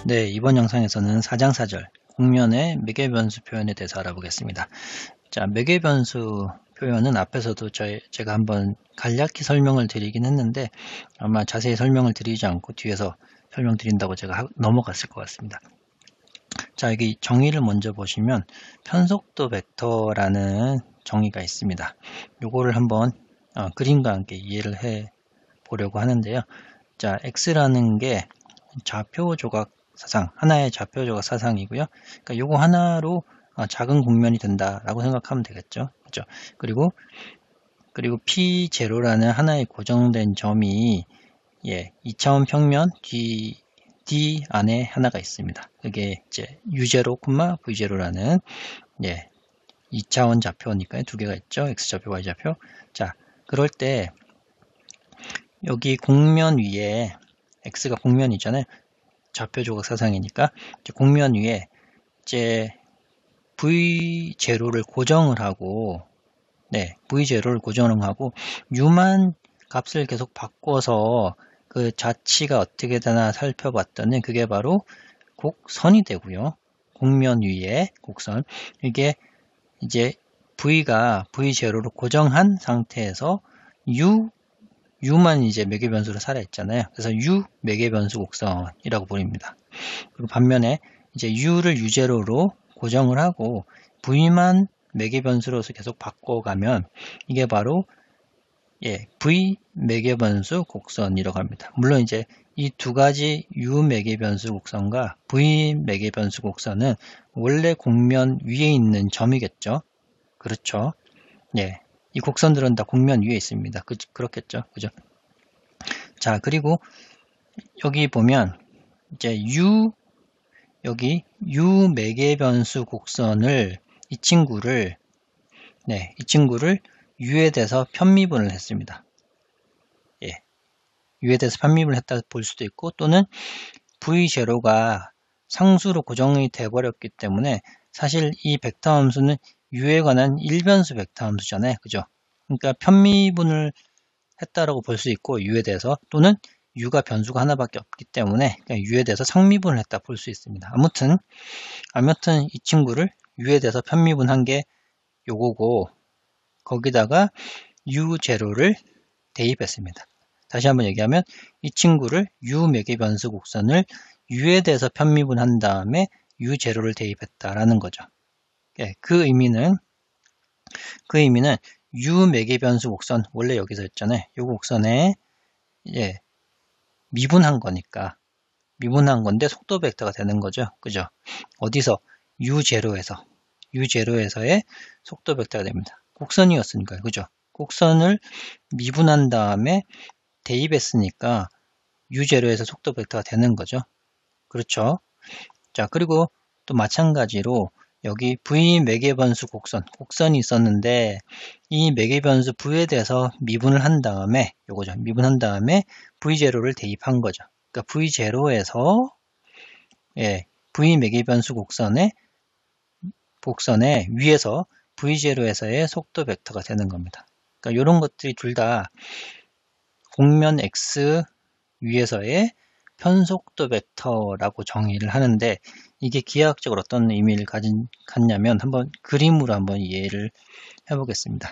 네, 이번 영상에서는 사장사절, 공면의 매개변수 표현에 대해서 알아보겠습니다. 자, 매개변수 표현은 앞에서도 제가 한번 간략히 설명을 드리긴 했는데 아마 자세히 설명을 드리지 않고 뒤에서 설명드린다고 제가 넘어갔을 것 같습니다. 자, 여기 정의를 먼저 보시면 편속도 벡터라는 정의가 있습니다. 요거를 한번 그림과 함께 이해를 해 보려고 하는데요. 자, X라는 게 좌표 조각 사상, 하나의 좌표 조각 사상이고요. 그러니까 요거 하나로 작은 공면이 된다라고 생각하면 되겠죠. 그죠? 그리고 P0라는 하나의 고정된 점이 2차원 평면 D 안에 하나가 있습니다. 그게 이제 U0, V0라는 2차원 좌표니까요. 두 개가 있죠. X좌표, Y좌표. 자, 그럴 때 여기 공면 위에 X가 공면이잖아요. 좌표 조각 사상이니까 이제 공면 위에 이제 V0를 고정을 하고 V0를 고정을 하고 U만 값을 계속 바꿔서 그 자치가 어떻게 되나 살펴봤더니 그게 바로 곡선이 되고요. 공면 위에 곡선. 이게 이제 V가 V0로 고정한 상태에서 U만 이제 매개변수로 살아있잖아요. 그래서 U 매개변수 곡선이라고 부릅니다. 그리고 반면에 이제 U를 U0로 고정을 하고 V만 매개변수로서 계속 바꿔가면 이게 바로 V 매개변수 곡선이라고 합니다. 물론 이제 이 두 가지 U 매개변수 곡선과 V 매개변수 곡선은 원래 공면 위에 있는 점이겠죠. 그렇죠. 이 곡선들은 다 공면 위에 있습니다. 그렇겠죠. 그죠? 자, 그리고 여기 보면 이제 여기 U 매개변수 곡선을 이 친구를 U에 대해서 편미분을 했습니다. U에 대해서 편미분을 했다 볼 수도 있고 또는 V0가 상수로 고정이 돼 버렸기 때문에 사실 이 벡터 함수는 U에 관한 일변수 벡터 함수잖아요. 그죠? 그러니까 편미분을 했다라고 볼 수 있고 U에 대해서 또는 U가 변수가 하나밖에 없기 때문에 U에 대해서 상미분을 했다 볼 수 있습니다. 아무튼 이 친구를 U에 대해서 편미분한 게 요거고 거기다가 U0를 대입했습니다. 다시 한번 얘기하면 이 친구를 U 매개변수 곡선을 U에 대해서 편미분한 다음에 U0를 대입했다라는 거죠. 그 의미는 U 매개변수 곡선 원래 여기서 했잖아요. 이 곡선에 미분한 거니까 미분한 건데 속도 벡터가 되는 거죠. 그죠? 어디서? U0에서의 속도 벡터가 됩니다. 곡선이었으니까요. 그죠? 곡선을 미분한 다음에 대입했으니까 U0에서 속도 벡터가 되는 거죠. 그렇죠? 자, 그리고 또 마찬가지로 여기 V 매개변수 곡선이 있었는데 이 매개변수 V에 대해서 미분을 한 다음에 요거죠. 미분한 다음에 V0를 대입한 거죠. 그러니까 V0에서 V 매개변수 곡선의 위에서 V0에서의 속도 벡터가 되는 겁니다. 그러니까 이런 것들이 둘 다 공면 X 위에서의 편속도 벡터라고 정의를 하는데 이게 기하학적으로 어떤 의미를 갖냐면 한번 그림으로 한번 이해를 해보겠습니다.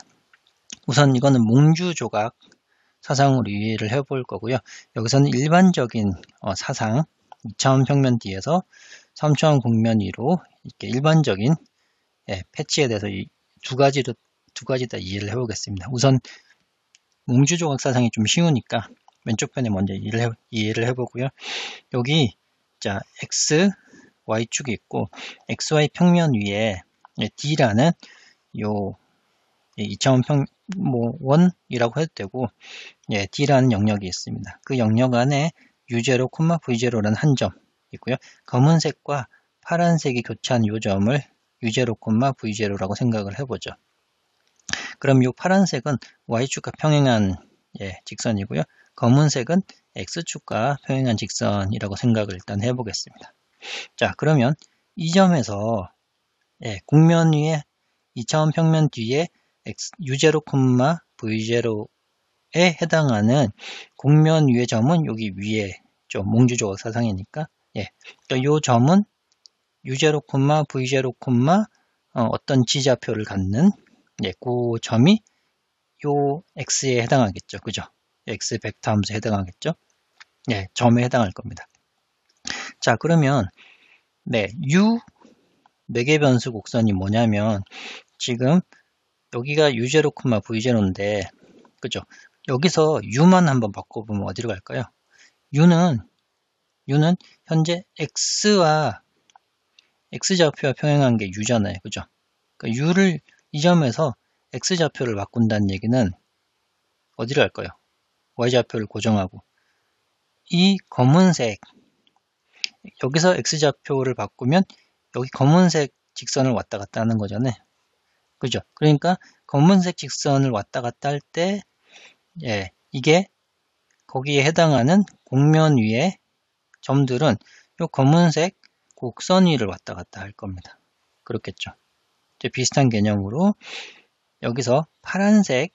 우선 이거는 몽주 조각 사상으로 이해를 해볼 거고요. 여기서는 일반적인 사상 2차원 평면 D에서 3차원 공면 위로 이렇게 일반적인 패치에 대해서 이 두 가지 다 이해를 해보겠습니다. 우선 몽주 조각 사상이 좀 쉬우니까 왼쪽 편에 먼저 이해를 해보고요. 여기 자 X, Y축이 있고 XY 평면 위에 D라는 요 2차원 원이라고 해도 되고 D라는 영역이 있습니다. 그 영역 안에 U0, V0라는 한 점 있고요. 검은색과 파란색이 교차한 이 점을 U0, V0라고 생각을 해보죠. 그럼 이 파란색은 Y축과 평행한 직선이고요. 검은색은 X축과 평행한 직선이라고 생각을 일단 해보겠습니다. 자, 그러면 이 점에서 국면 위에 2차원 평면 뒤에 U0, V0에 해당하는 국면 위의 점은 여기 위에 좀 몽주 조각 사상이니까 예. 그러니까 요 점은 U0, V0, 어떤 지좌표를 갖는 예, 그 점이 요 x에 해당하겠죠. 그죠? x 벡터 함수에 해당하겠죠? 예, 점에 해당할 겁니다. 자, 그러면 네, U 매개 변수 곡선이 뭐냐면 지금 여기가 U0, V0인데 그죠? 여기서 U만 한번 바꿔보면 어디로 갈까요? U는 현재 X와 X좌표와 평행한 게 U잖아요. 그죠? 그러니까 U를 이 점에서 X좌표를 바꾼다는 얘기는 어디로 갈까요? Y좌표를 고정하고 이 검은색 여기서 X좌표를 바꾸면 여기 검은색 직선을 왔다 갔다 하는 거잖아요. 그죠? 그러니까 검은색 직선을 왔다 갔다 할 때 예, 이게 거기에 해당하는 곡면 위에 점들은 이 검은색 곡선 위를 왔다 갔다 할 겁니다. 그렇겠죠. 이제 비슷한 개념으로 여기서 파란색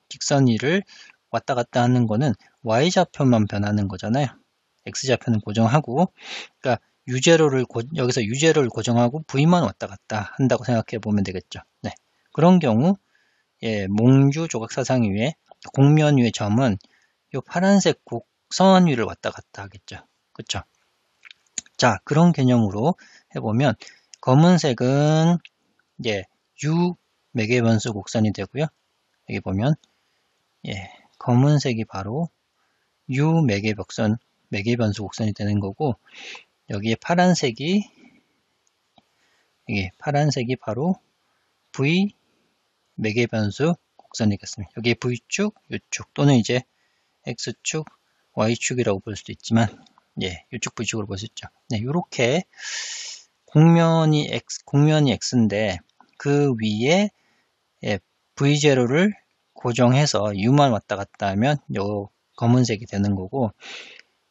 직선 위를 왔다 갔다 하는 거는 Y좌표만 변하는 거잖아요. X좌표는 고정하고, 그러니까 여기서 U0를 고정하고 V만 왔다 갔다 한다고 생각해 보면 되겠죠. 네. 그런 경우, 예, 몽주 조각사상 위에, 곡면 위의 점은 이 파란색 곡선 위를 왔다 갔다 하겠죠. 그쵸? 자, 그런 개념으로 해보면, 검은색은, 예, U 매개변수 곡선이 되고요. 여기 보면, 예, 검은색이 바로 U 매개변수 곡선이 되는 거고, 여기에 파란색이 바로 V 매개변수 곡선이겠습니다. 여기에 V축, U축 또는 이제 X축, Y축이라고 볼 수도 있지만 예, U축, V축으로 볼 수 있죠. 네, 이렇게 곡면이 X인데 그 위에 예, V0를 고정해서 U만 왔다 갔다 하면 요 검은색이 되는 거고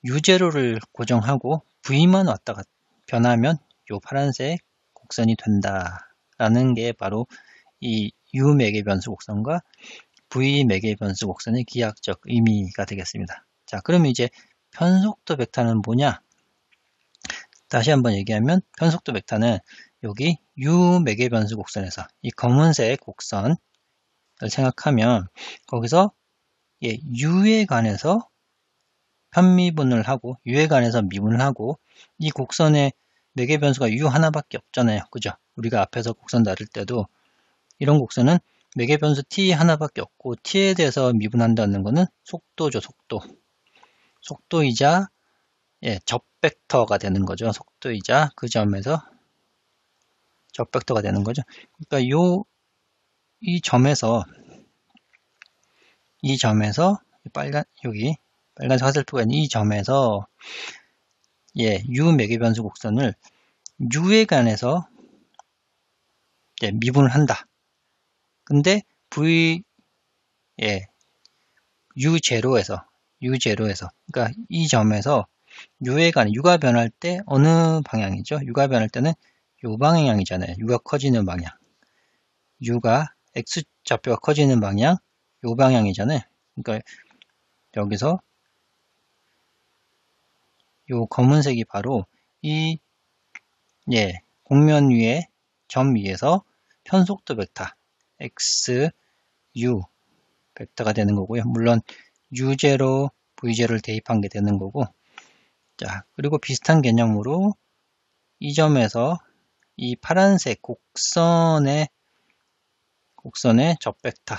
U0를 고정하고 V만 왔다 갔다 변하면 요 파란색 곡선이 된다라는 게 바로 이 U 매개 변수 곡선과 V 매개 변수 곡선의 기하학적 의미가 되겠습니다. 자, 그럼 이제 편속도 벡터는 뭐냐? 다시 한번 얘기하면 편속도 벡터는 여기 U 매개 변수 곡선에서 이 검은색 곡선을 생각하면 거기서 예, U에 관해서 편미분을 하고 U에 관해서 미분을 하고 이 곡선의 매개 변수가 U 하나밖에 없잖아요. 그죠? 우리가 앞에서 곡선 다룰 때도 이런 곡선은 매개 변수 t 하나밖에 없고 t에 대해서 미분한다는 것은 속도죠. 속도이자 예, 접벡터가 되는 거죠. 속도이자 그 점에서 접벡터가 되는 거죠. 그러니까 이 점에서 여기 빨간색 화살표가 있는 이 점에서 예, U 매개 변수 곡선을 U에 관해서 예, 미분을 한다. 근데 U0에서 그러니까 이 점에서 U가 변할 때 어느 방향이죠? U가 변할 때는 요 방향이잖아요. U가 커지는 방향. X좌표가 커지는 방향, 요 방향이잖아요. 그러니까 여기서 요 검은색이 바로 이 곡면 위에 점 위에서 편속도 벡터 X, U 벡터가 되는 거고요. 물론 U0, V0를 대입한 게 되는 거고 자, 그리고 비슷한 개념으로 이 점에서 이 파란색 곡선의 접벡터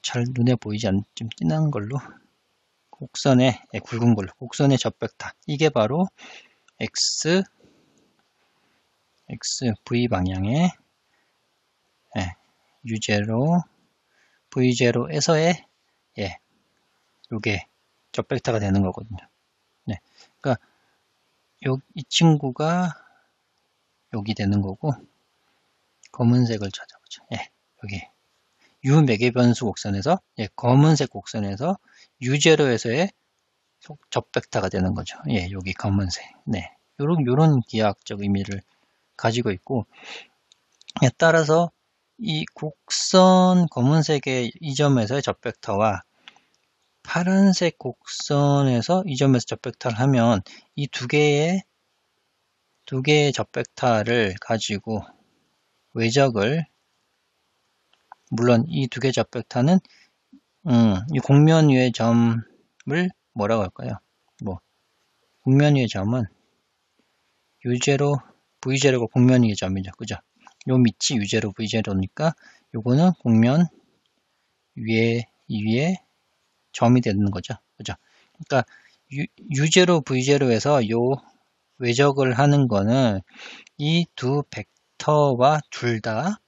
잘 눈에 보이지 않는 좀 진한 걸로 곡선의 굵은 걸로 곡선의 접벡터 이게 바로 V 방향의 U0, V0에서의 요게 접벡터가 되는 거거든요. 네, 그러니까 이 친구가 여기 되는 거고 검은색을 찾아보죠. 예, 여기 U 매개 변수 곡선에서 검은색 곡선에서 U0에서의 접벡터가 되는 거죠. 예, 여기 검은색. 네, 요런 기하학적 의미를 가지고 있고 따라서 이 곡선 검은색의 이 점에서의 접벡터와 파란색 곡선에서 이 점에서 접벡터를 하면 이 두 개의 접벡터를 가지고 외적을, 물론 이 두 개의 접벡터는 이 곡면 위의 점을 뭐라고 할까요? 곡면 위의 점은 U0, V0가 곡면 위의 점이죠. 그죠? 요 밑이 U0, V0니까 요거는 곡면 위에 점이 되는 거죠. 그죠? 그러니까 U0, V0에서 요 외적을 하는 거는 이 두 벡터와 둘 다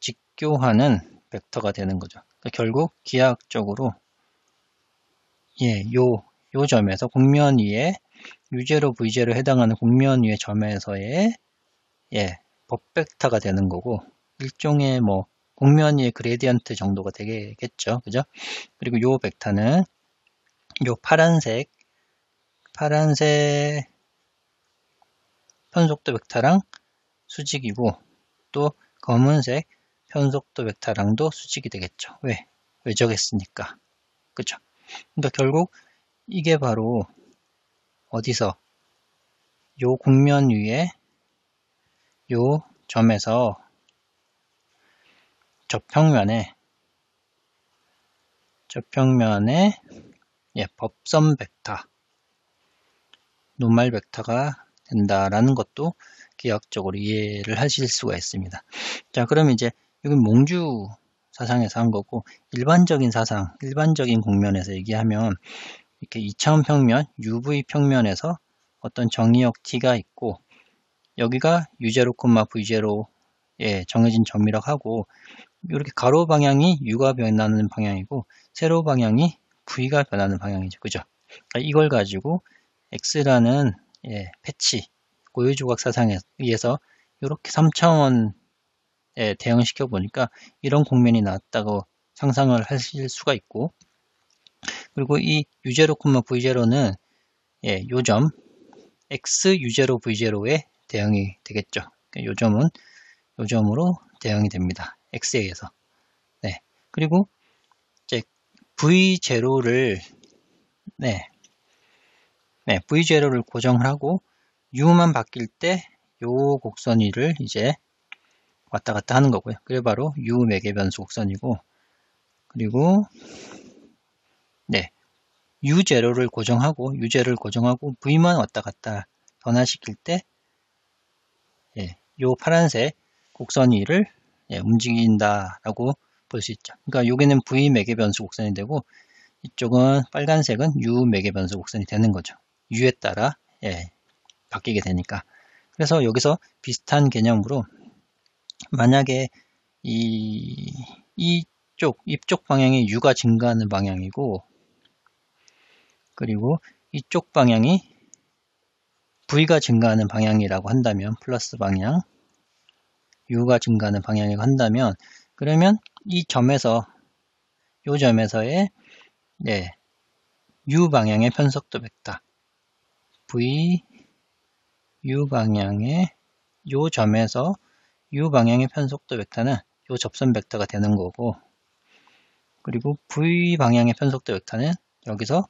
직교하는 벡터가 되는 거죠. 그러니까 결국 기하학적으로 요 점에서 곡면 위에 U0, V0에 해당하는 곡면 위의 점에서의 법벡터가 되는 거고, 일종의 곡면 위의 그레디언트 정도가 되겠죠. 그죠? 그리고 요 벡터는 요 파란색 편속도 벡터랑 수직이고, 또 검은색 편속도 벡터랑도 수직이 되겠죠. 왜? 외적했으니까. 그죠? 그러니까 결국 이게 바로 어디서 요 곡면 위에 요 점에서 저평면에 법선 벡터, 노멀 벡터가 된다라는 것도 기하학적으로 이해를 하실 수가 있습니다. 자, 그럼 이제 이건 몽주 사상에서 한 거고, 일반적인 사상, 일반적인 곡면에서 얘기하면 이렇게 2차원 평면, UV 평면에서 어떤 정의역 T가 있고, 여기가 U0, V0에 정해진 점이라고 하고, 이렇게 가로 방향이 U가 변하는 방향이고, 세로 방향이 V가 변하는 방향이죠. 그죠? 이걸 가지고 X라는 패치, 고유조각 사상에 의해서 이렇게 3차원에 대응시켜 보니까 이런 곡면이 나왔다고 상상을 하실 수가 있고, 그리고 이 U0, V0는 요 점 X U0, V0에 대응이 되겠죠. 요 점은 요 점으로 대응이 됩니다. X에 의해서. 네. 그리고 이제 V0를 V0를 고정을 하고 U만 바뀔 때 요 곡선 위를 이제 왔다 갔다 하는 거고요. 그게 바로 U 매개 변수 곡선이고, 그리고 U0를 고정하고 V만 왔다 갔다 변화시킬 때 요 파란색 곡선 위를 움직인다라고 볼 수 있죠. 그러니까 여기는 V 매개 변수 곡선이 되고, 이쪽은 빨간색은 U 매개 변수 곡선이 되는 거죠. U에 따라 바뀌게 되니까. 그래서 여기서 비슷한 개념으로 만약에 이쪽 방향이 U가 증가하는 방향이고, 그리고 이쪽 방향이 V가 증가하는 방향이라고 한다면, 플러스 방향, U가 증가하는 방향이라고 한다면, 그러면 이 점에서, 요 점에서의 U 방향의 편속도 벡터, V, U 방향의 요 점에서 U 방향의 편속도 벡터는 요 접선 벡터가 되는 거고, 그리고 V 방향의 편속도 벡터는 여기서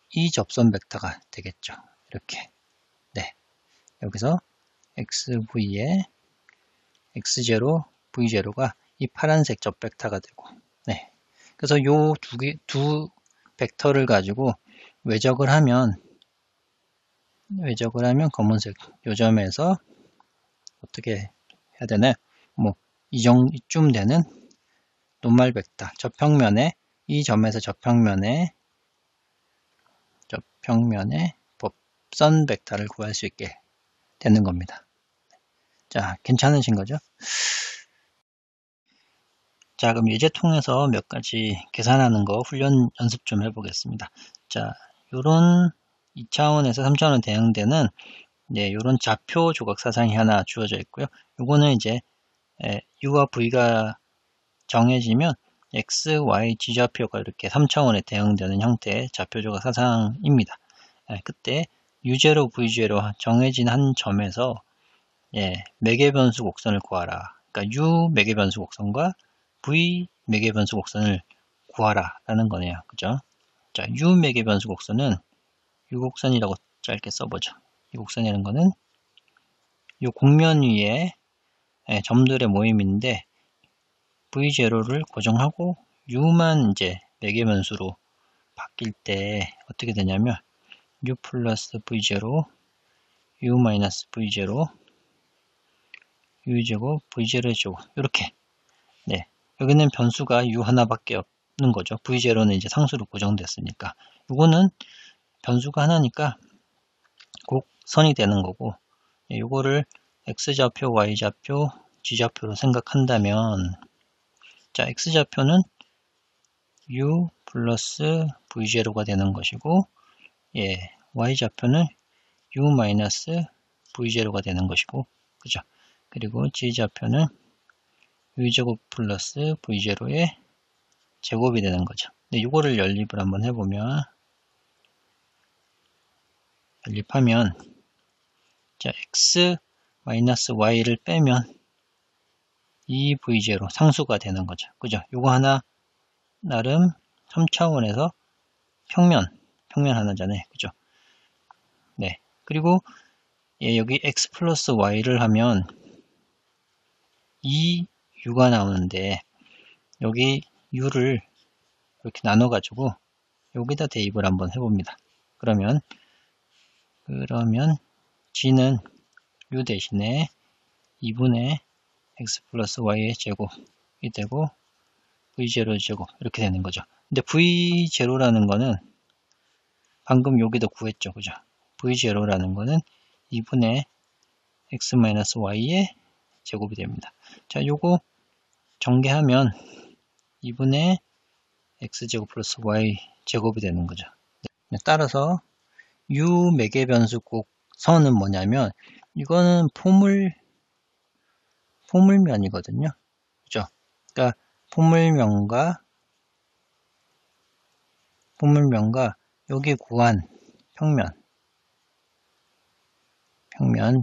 이 접선 벡터가 되겠죠. 이렇게. 여기서 XV에 X0, V0가 이 파란색 접 벡터가 되고, 그래서 요 두 벡터를 가지고 외적을 하면 검은색 요 점에서 어떻게 해야 되나요? 이쯤 되는 노멀 벡터, 저평면에, 이 점에서 저평면에 법선 벡터를 구할 수 있게 되는 겁니다. 자, 괜찮으신 거죠? 자, 그럼 예제 통해서 몇 가지 계산하는 거 훈련 연습 좀 해보겠습니다. 자, 요런 2차원에서 3차원 대응되는 요런 좌표 조각 사상이 하나 주어져 있고요. 요거는 이제 U와 V가 정해지면 X, Y, G좌표가 이렇게 3차원에 대응되는 형태의 좌표 조각 사상입니다. 그때 U0, V0 정해진 한 점에서 매개 변수 곡선을 구하라. 그러니까 U 매개 변수 곡선과 V 매개 변수 곡선을 구하라 라는 거네요. 그죠? 자, U 매개 변수 곡선은 U 곡선이라고 짧게 써보죠. 이 곡선이라는 거는 이 곡면 위에 점들의 모임인데 V0를 고정하고 U만 이제 매개 변수로 바뀔 때 어떻게 되냐면 U 플러스 V0, U 마이너스 V0, U 제곱, V0 제곱 이렇게. 네, 여기는 변수가 U 하나밖에 없는 거죠. V0는 이제 상수로 고정됐으니까. 이거는 변수가 하나니까 곡선이 되는 거고, 이거를 X좌표, Y좌표, G좌표로 생각한다면, 자, X좌표는 U 플러스 V0가 되는 것이고, 예, Y좌표는 U 마이너스 V0가 되는 것이고, 그죠? 그리고 G좌표는 U제곱 플러스 V0의 제곱이 되는 거죠. 근데 이거를 연립을 한번 해보면, 연립하면, 자, X 마이너스 Y를 빼면 2V0 상수가 되는 거죠. 그죠? 요거 하나 나름 3차원에서 평면 하나잖아요. 그죠? 네. 그리고 여기 X 플러스 Y를 하면 2U가 나오는데 여기 U를 이렇게 나눠가지고 여기다 대입을 한번 해봅니다. 그러면 G는 U 대신에 2분의 X 플러스 Y의 제곱이 되고 V0 제곱 이렇게 되는 거죠. 근데 V0라는 거는 방금 여기도 구했죠. 그죠? V0라는 거는 2분의 X 마이너스 Y의 제곱이 됩니다. 자, 요거 전개하면 2분의 X제곱 플러스 Y 제곱이 되는 거죠. 네, 따라서 U 매개 변수 곡선은 뭐냐면 이거는 포물면이거든요. 그죠? 그러니까 포물면과 여기 구한 평면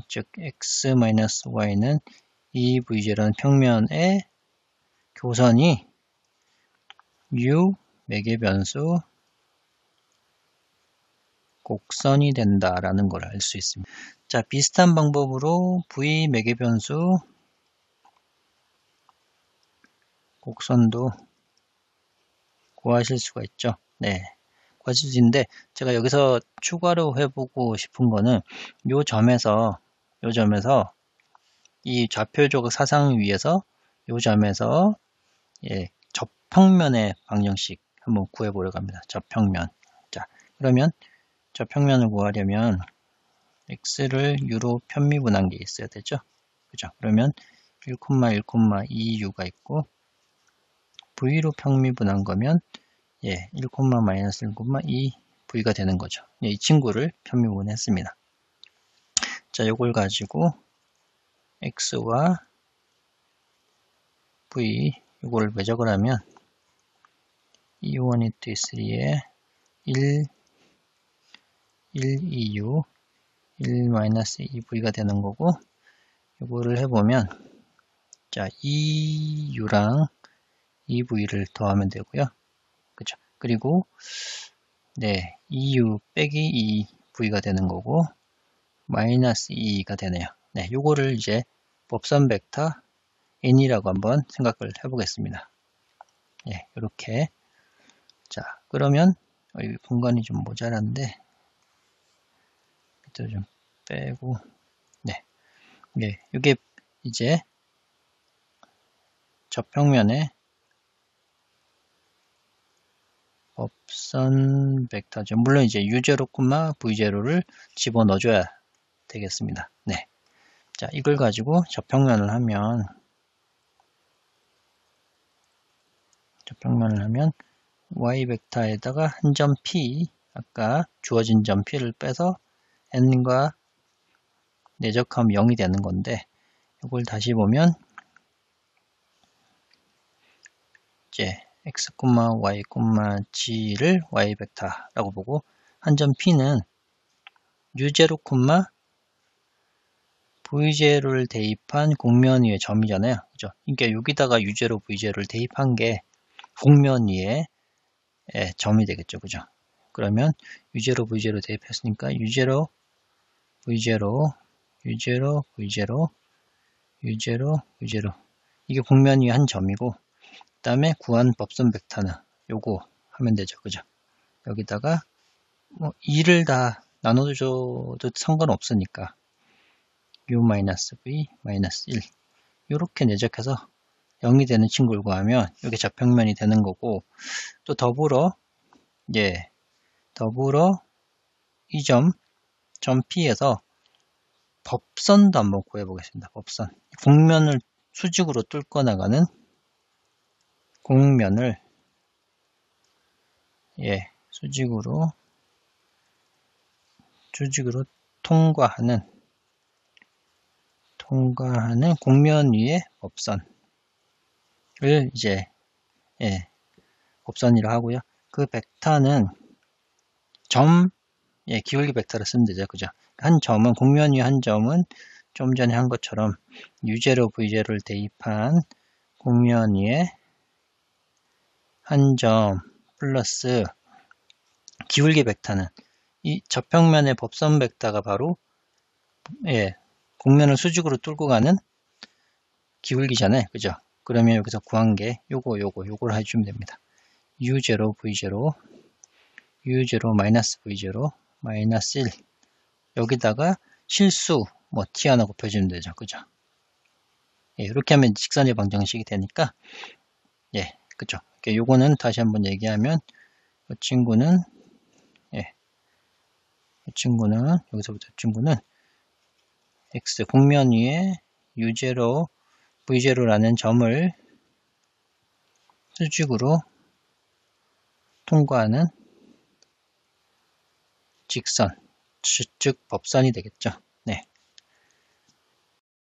즉 x-y는 2v0라는 평면의 교선이 U 매개 변수 곡선이 된다라는 걸 알 수 있습니다. 자, 비슷한 방법으로 V 매개 변수 곡선도 구하실 수가 있죠. 네, 구하실 수 있는데 제가 여기서 추가로 해보고 싶은 거는 요 점에서 이 좌표적 사상 위에서 요 점에서 저평면의 방정식 한번 구해보려고 합니다. 저평면. 자, 그러면 저평면을 구하려면 x를 u로 편미분한 게 있어야 되죠. 그죠? 그러면 1,1,2u가 있고 v로 편미분한 거면 1, 마이너스 1,2 v가 되는 거죠. 이 친구를 편미분했습니다. 자, 요걸 가지고 x와 v 이걸 매적을 하면 2, 1, 2, 3에 1, 2u 1 마이너스 2v가 되는 거고 이거를 해보면 자 2u랑 2v를 더하면 되고요. 그쵸? 그리고 2u 빼기 2v가 되는 거고 마이너스 2가 되네요. 네, 요거를 이제 법선 벡터 n이라고 한번 생각을 해보겠습니다. 이렇게. 자, 그러면 여기 공간이 좀 모자란데 밑으로 좀 빼고 이게 이제 저평면에 법선 벡터죠. 물론 이제 U0, V0를 집어넣어줘야 되겠습니다. 네. 자, 이걸 가지고 저평면을 하면 Y 벡터에다가 한 점 P, 아까 주어진 점 P를 빼서 N과 내적하면 0이 되는 건데 이걸 다시 보면 이제 X, Y, G를 Y 벡터라고 보고 한 점 P는 U0, V0를 대입한 곡면 위의 점이잖아요. 그죠? 그러니까 여기다가 U0, V0를 대입한 게 곡면 위에 예, 점이 되겠죠. 그죠? 그러면 U0, V0 대입했으니까 U0, V0, U0, V0, U0, V0. 이게 곡면 위에 한 점이고, 그 다음에 구한 법선 벡터는 요거 하면 되죠. 그죠? 여기다가 뭐 2를 다 나눠줘도 상관없으니까 U-V-1 이렇게 내적해서 0이 되는 친구를 구하면 이게 좌평면이 되는 거고, 또 더불어 이 점 P에서 법선도 한번 구해보겠습니다. 법선. 곡면을 수직으로 뚫고 나가는 곡면을 수직으로 통과하는 곡면 위의 법선을 이제 법선이라 하고요. 그 벡터는 기울기 벡터를 쓰면 되죠. 그죠? 한 점은, 곡면 위 한 점은 좀 전에 한 것처럼 U0, V0를 대입한 곡면 위에 한 점 플러스 기울기 벡터는 이 저평면의 법선 벡터가 바로 곡면을 수직으로 뚫고 가는 기울기잖아요. 그죠? 그러면 여기서 구한 게 요걸 해주면 됩니다. U0, V0, U0, V0, -1 여기다가 실수 T 하나 곱해주면 되죠. 그죠? 이렇게 하면 직선의 방정식이 되니까 그죠? 요거는 다시 한번 얘기하면 이 친구는 여기서부터 이 친구는 X 곡면 위에 U0, V0라는 점을 수직으로 통과하는 직선, 즉 법선이 되겠죠.